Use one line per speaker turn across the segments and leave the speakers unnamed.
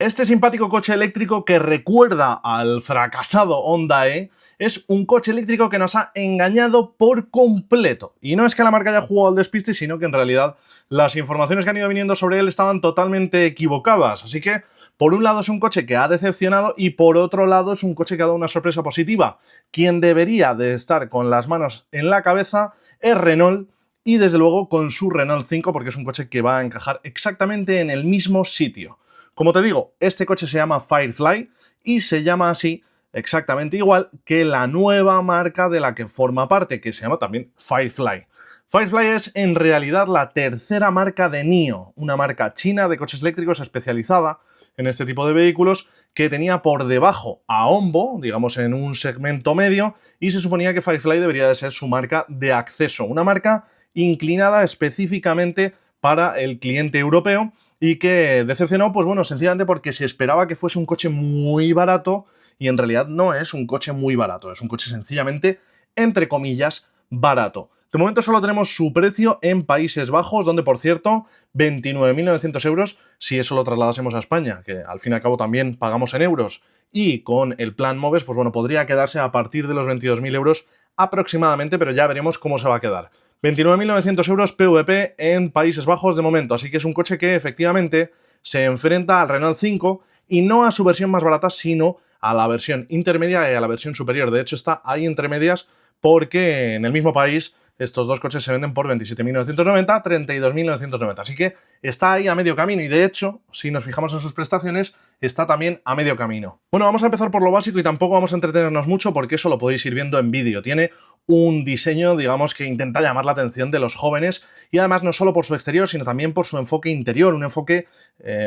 Este simpático coche eléctrico que recuerda al fracasado Honda E es un coche eléctrico que nos ha engañado por completo. Y no es que la marca haya jugado al despiste, sino que en realidad las informaciones que han ido viniendo sobre él estaban totalmente equivocadas. Así que, por un lado es un coche que ha decepcionado y por otro lado es un coche que ha dado una sorpresa positiva. Quien debería de estar con las manos en la cabeza es Renault, y desde luego con su Renault 5, porque es un coche que va a encajar exactamente en el mismo sitio. Como te digo, este coche se llama Firefly y se llama así exactamente igual que la nueva marca de la que forma parte, que se llama también Firefly. Firefly es en realidad la tercera marca de NIO, una marca china de coches eléctricos especializada en este tipo de vehículos, que tenía por debajo a Onvo, digamos en un segmento medio, y se suponía que Firefly debería de ser su marca de acceso, una marca inclinada específicamente para el cliente europeo y que decepcionó, pues bueno, sencillamente porque se esperaba que fuese un coche muy barato y en realidad no es un coche muy barato, es un coche sencillamente, entre comillas, barato. De momento solo tenemos su precio en Países Bajos, donde por cierto 29.900 euros si eso lo trasladásemos a España, que al fin y al cabo también pagamos en euros, y con el plan MOVES, pues bueno, podría quedarse a partir de los 22.000 euros aproximadamente, pero ya veremos cómo se va a quedar. 29.900 euros PVP en Países Bajos de momento, así que es un coche que efectivamente se enfrenta al Renault 5 y no a su versión más barata, sino a la versión intermedia y a la versión superior. De hecho, está ahí entre medias porque en el mismo país estos dos coches se venden por 27.990, 32.990. Así que está ahí a medio camino y de hecho, si nos fijamos en sus prestaciones, está también a medio camino. Bueno, vamos a empezar por lo básico y tampoco vamos a entretenernos mucho porque eso lo podéis ir viendo en vídeo. Tiene un diseño, digamos, que intenta llamar la atención de los jóvenes y además no solo por su exterior, sino también por su enfoque interior, un enfoque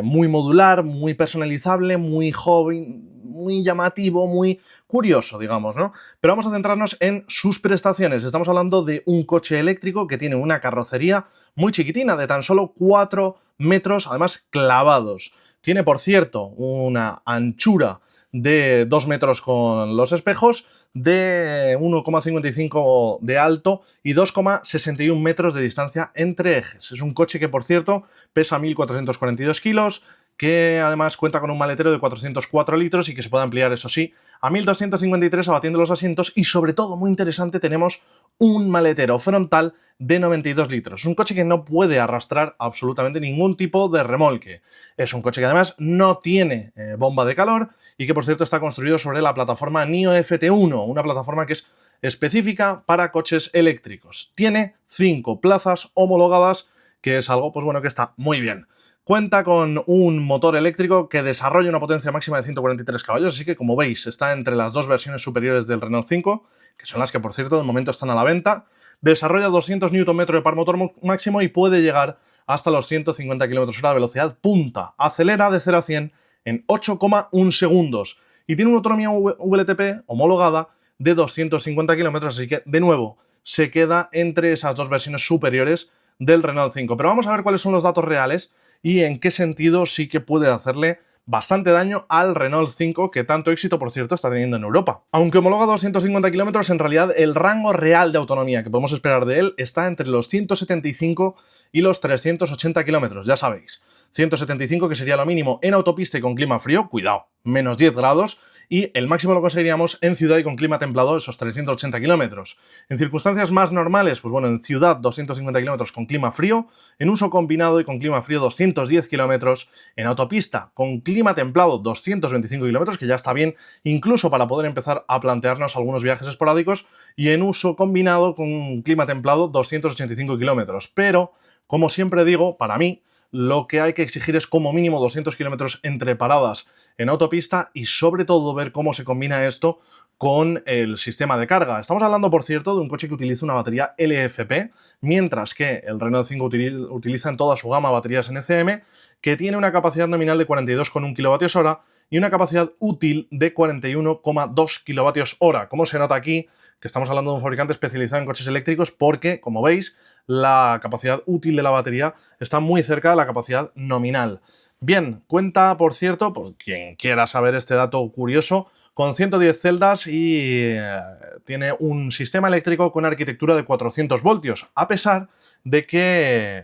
muy modular, muy personalizable, muy joven, muy llamativo, muy curioso, digamos, ¿no? Pero vamos a centrarnos en sus prestaciones. Estamos hablando de un coche eléctrico que tiene una carrocería muy chiquitina, de tan solo 4 metros, además clavados. Tiene, por cierto, una anchura de 2 metros con los espejos, de 1,55 de alto y 2,61 metros de distancia entre ejes. Es un coche que, por cierto, pesa 1.442 kilos, que además cuenta con un maletero de 404 litros y que se puede ampliar, eso sí, a 1.253 abatiendo los asientos y, sobre todo, muy interesante, tenemos un maletero frontal de 92 litros. Es un coche que no puede arrastrar absolutamente ningún tipo de remolque. Es un coche que además no tiene bomba de calor y que, por cierto, está construido sobre la plataforma NIO FT1, una plataforma que es específica para coches eléctricos. Tiene 5 plazas homologadas, que es algo, pues bueno, que está muy bien. Cuenta con un motor eléctrico que desarrolla una potencia máxima de 143 caballos, así que, como veis, está entre las dos versiones superiores del Renault 5, que son las que, por cierto, de momento están a la venta. Desarrolla 200 Nm de par motor máximo y puede llegar hasta los 150 km/h de velocidad punta. Acelera de 0 a 100 en 8,1 segundos y tiene una autonomía WLTP homologada de 250 km, así que, de nuevo, se queda entre esas dos versiones superiores del Renault 5. Pero vamos a ver cuáles son los datos reales y en qué sentido sí que puede hacerle bastante daño al Renault 5, que tanto éxito, por cierto, está teniendo en Europa. Aunque homologa 250 km, en realidad el rango real de autonomía que podemos esperar de él está entre los 175 y los 380 km, ya sabéis. 175, que sería lo mínimo en autopista y con clima frío, cuidado, menos 10 grados, y el máximo lo conseguiríamos en ciudad y con clima templado, esos 380 kilómetros. En circunstancias más normales, pues bueno, en ciudad 250 kilómetros con clima frío, en uso combinado y con clima frío 210 kilómetros, en autopista con clima templado 225 kilómetros, que ya está bien incluso para poder empezar a plantearnos algunos viajes esporádicos, y en uso combinado con clima templado 285 kilómetros. Pero, como siempre digo, para mí, lo que hay que exigir es como mínimo 200 kilómetros entre paradas en autopista y sobre todo ver cómo se combina esto con el sistema de carga. Estamos hablando, por cierto, de un coche que utiliza una batería LFP, mientras que el Renault 5 utiliza en toda su gama baterías NCM, que tiene una capacidad nominal de 42,1 kWh y una capacidad útil de 41,2 kWh. ¿Cómo se nota aquí que estamos hablando de un fabricante especializado en coches eléctricos? Porque, como veis, la capacidad útil de la batería está muy cerca de la capacidad nominal. Bien, cuenta, por cierto, por quien quiera saber este dato curioso, con 110 celdas y tiene un sistema eléctrico con arquitectura de 400 voltios, a pesar de que,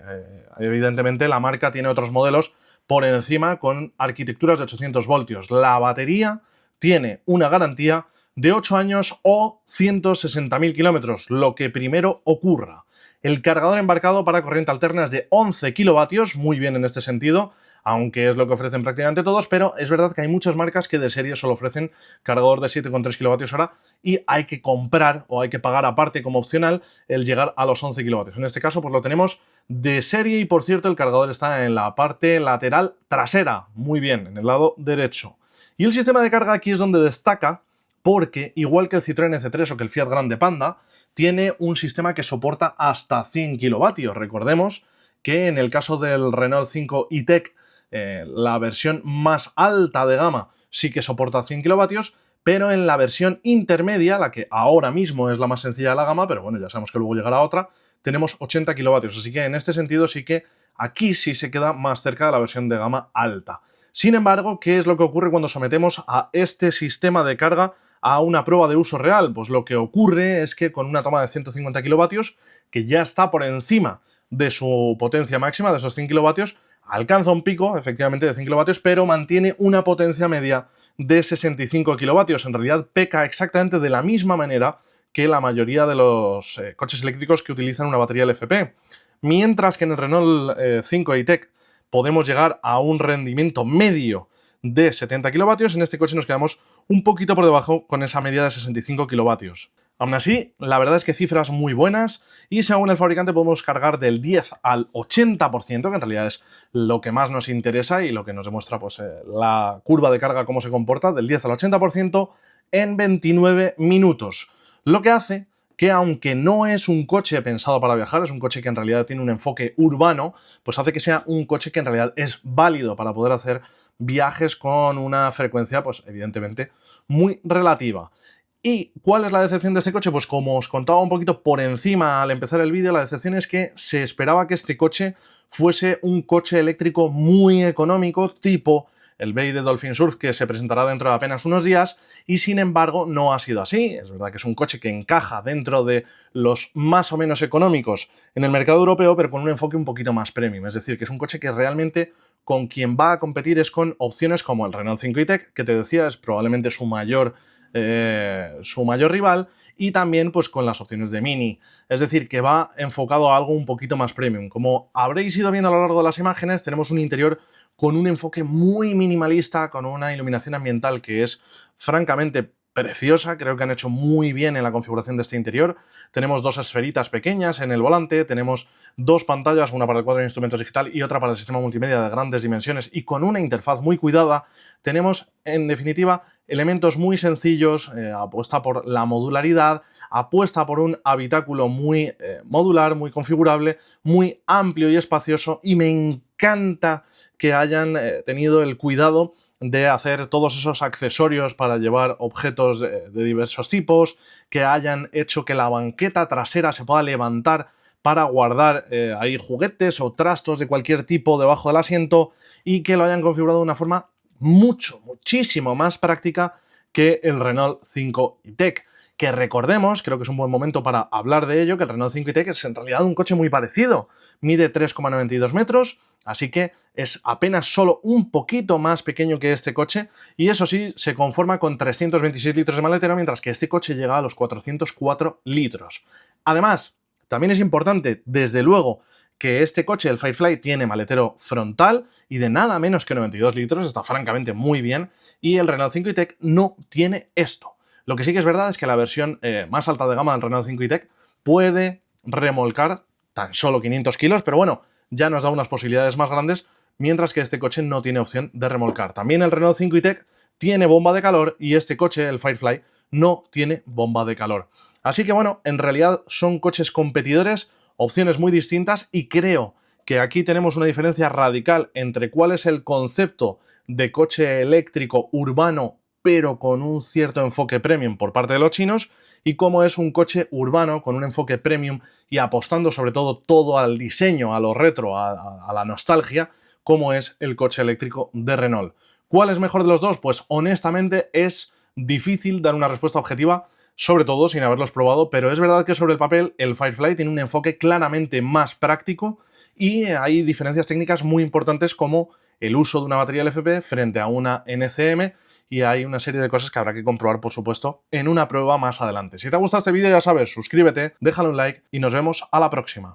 evidentemente, la marca tiene otros modelos por encima con arquitecturas de 800 voltios. La batería tiene una garantía de 8 años o 160.000 kilómetros, lo que primero ocurra. El cargador embarcado para corriente alterna es de 11 kilovatios, muy bien en este sentido, aunque es lo que ofrecen prácticamente todos, pero es verdad que hay muchas marcas que de serie solo ofrecen cargador de 7,3 kilovatios hora y hay que comprar o hay que pagar aparte como opcional el llegar a los 11 kilovatios. En este caso pues lo tenemos de serie y, por cierto, el cargador está en la parte lateral trasera, muy bien, en el lado derecho. Y el sistema de carga aquí es donde destaca porque, igual que el Citroën C3 o que el Fiat Grande Panda, tiene un sistema que soporta hasta 100 kilovatios. Recordemos que en el caso del Renault 5 e-Tech, la versión más alta de gama sí que soporta 100 kilovatios, pero en la versión intermedia, la que ahora mismo es la más sencilla de la gama, pero bueno, ya sabemos que luego llegará otra, tenemos 80 kilovatios. Así que en este sentido sí que aquí sí se queda más cerca de la versión de gama alta. Sin embargo, ¿qué es lo que ocurre cuando sometemos a este sistema de carga a una prueba de uso real? Pues lo que ocurre es que con una toma de 150 kilovatios, que ya está por encima de su potencia máxima, de esos 100 kilovatios, alcanza un pico, efectivamente, de 100 kilovatios, pero mantiene una potencia media de 65 kilovatios. En realidad peca exactamente de la misma manera que la mayoría de los coches eléctricos que utilizan una batería LFP. Mientras que en el Renault 5 e-Tech podemos llegar a un rendimiento medio de 70 kilovatios, en este coche nos quedamos un poquito por debajo con esa media de 65 kilovatios. Aún así, la verdad es que cifras muy buenas y según el fabricante podemos cargar del 10 al 80%, que en realidad es lo que más nos interesa y lo que nos demuestra pues, la curva de carga, cómo se comporta, del 10 al 80% en 29 minutos. Lo que hace que, aunque no es un coche pensado para viajar, es un coche que en realidad tiene un enfoque urbano, pues hace que sea un coche que en realidad es válido para poder hacer viajes con una frecuencia, pues evidentemente, muy relativa. ¿Y cuál es la decepción de este coche? Pues como os contaba un poquito por encima al empezar el vídeo, la decepción es que se esperaba que este coche fuese un coche eléctrico muy económico, tipo el Bay de Dolphin Surf, que se presentará dentro de apenas unos días, y sin embargo no ha sido así. Es verdad que es un coche que encaja dentro de los más o menos económicos en el mercado europeo, pero con un enfoque un poquito más premium. Es decir, que es un coche que realmente con quien va a competir es con opciones como el Renault 5 e-Tech, que te decía es probablemente su mayor rival, y también pues con las opciones de Mini. Es decir, que va enfocado a algo un poquito más premium. Como habréis ido viendo a lo largo de las imágenes, tenemos un interior con un enfoque muy minimalista, con una iluminación ambiental que es francamente preciosa. Creo que han hecho muy bien en la configuración de este interior. Tenemos dos esferitas pequeñas en el volante, tenemos dos pantallas, una para el cuadro de instrumentos digital y otra para el sistema multimedia de grandes dimensiones y con una interfaz muy cuidada. Tenemos, en definitiva, elementos muy sencillos, apuesta por la modularidad, apuesta por un habitáculo muy modular, muy configurable, muy amplio y espacioso, y me encanta que hayan tenido el cuidado de hacer todos esos accesorios para llevar objetos de diversos tipos, que hayan hecho que la banqueta trasera se pueda levantar para guardar ahí juguetes o trastos de cualquier tipo debajo del asiento y que lo hayan configurado de una forma muchísimo más práctica que el Renault 5 e-Tech. Que recordemos, creo que es un buen momento para hablar de ello, que el Renault 5 e-Tech es en realidad un coche muy parecido. Mide 3,92 metros, así que es apenas solo un poquito más pequeño que este coche, y eso sí, se conforma con 326 litros de maletero, mientras que este coche llega a los 404 litros. Además, también es importante, desde luego, que este coche, el Firefly, tiene maletero frontal y de nada menos que 92 litros, está francamente muy bien, y el Renault 5 e-Tech no tiene esto. Lo que sí que es verdad es que la versión más alta de gama del Renault 5 e-Tech puede remolcar tan solo 500 kilos, pero bueno, ya nos da unas posibilidades más grandes, mientras que este coche no tiene opción de remolcar. También el Renault 5 e-Tech tiene bomba de calor y este coche, el Firefly, no tiene bomba de calor. Así que bueno, en realidad son coches competidores, opciones muy distintas, y creo que aquí tenemos una diferencia radical entre cuál es el concepto de coche eléctrico urbano pero con un cierto enfoque premium por parte de los chinos, y cómo es un coche urbano con un enfoque premium y apostando sobre todo al diseño, a lo retro, a la nostalgia, como es el coche eléctrico de Renault. ¿Cuál es mejor de los dos? Pues honestamente es difícil dar una respuesta objetiva, sobre todo sin haberlos probado, pero es verdad que sobre el papel el Firefly tiene un enfoque claramente más práctico y hay diferencias técnicas muy importantes como el uso de una batería LFP frente a una NCM, y hay una serie de cosas que habrá que comprobar, por supuesto, en una prueba más adelante. Si te ha gustado este vídeo, ya sabes, suscríbete, déjale un like y nos vemos a la próxima.